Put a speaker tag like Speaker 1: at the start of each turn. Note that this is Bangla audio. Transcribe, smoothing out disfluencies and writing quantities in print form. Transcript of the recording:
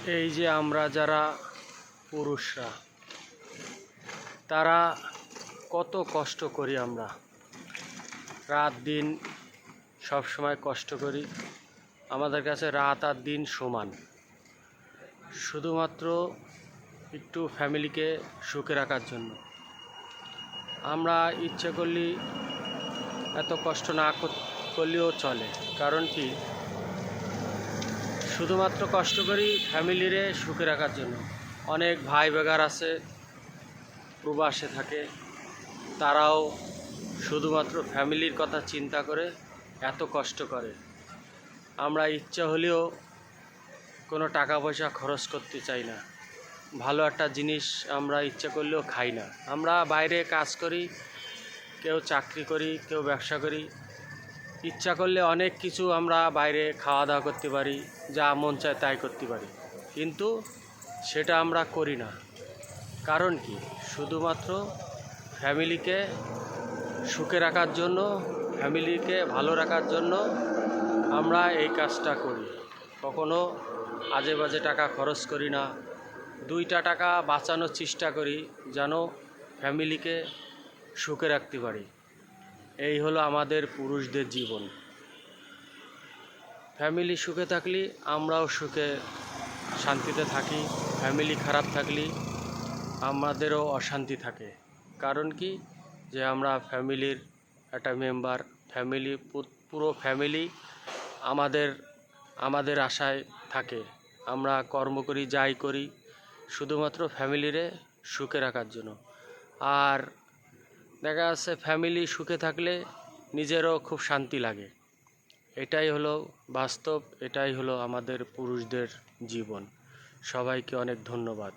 Speaker 1: এই যে আমরা যারা পুরুষরা তারা কত কষ্ট করি, আমরা রাত দিন সব সময় কষ্ট করি। আমাদের কাছে রাত আর দিন সমান, শুধুমাত্র একটু ফ্যামিলিকে সুখে রাখার জন্য। আমরা ইচ্ছে করলে এত কষ্ট না করলেও চলে, কারণ কি শুধুমাত্র কষ্ট করি ফ্যামিলিরে সুখে রাখার জন্য। অনেক ভাই বেগার আছে প্রবাসে থাকে, তারাও শুধুমাত্র ফ্যামিলির কথা চিন্তা করে এত কষ্ট করে। আমরা ইচ্ছা হলেও কোনো টাকা পয়সা খরচ করতে চাই না, ভালো একটা জিনিস আমরা ইচ্ছা করলেও খাই না। আমরা বাইরে কাজ করি, কেউ চাকরি করি, কেউ ব্যবসা করি, ইচ্ছা করলে অনেক কিছু আমরা বাইরে খাওয়া দাওয়া করতে পারি, যা মন চায় তাই করতে পারি, কিন্তু সেটা আমরা করি না। কারণ কি শুধুমাত্র ফ্যামিলিকে সুখে রাখার জন্য, ফ্যামিলিকে ভালো রাখার জন্য আমরা এই কাজটা করি। কখনো আজে বাজে টাকা খরচ করি না, দুইটা টাকা বাঁচানোর চেষ্টা করি যেন ফ্যামিলিকে সুখে রাখতে পারি। এই হলো আমাদের পুরুষদের জীবন। ফ্যামিলি সুখে থাকলে আমরাও সুখে শান্তিতে থাকি, ফ্যামিলি খারাপ থাকলে আমাদেরও অশান্তি থাকে। কারণ কি যে আমরা ফ্যামিলির একটা মেম্বার, ফ্যামিলি পুরো ফ্যামিলি আমাদের আশায় থাকে। আমরা কর্ম করি, যাই করি শুধুমাত্র ফ্যামিলিরে সুখে রাখার জন্য। আর দেখা যাচ্ছে ফ্যামিলি সুখে থাকলে নিজেরও খুব শান্তি লাগে। এটাই হলো বাস্তব, এটাই হলো আমাদের পুরুষদের জীবন। সবাইকে অনেক ধন্যবাদ।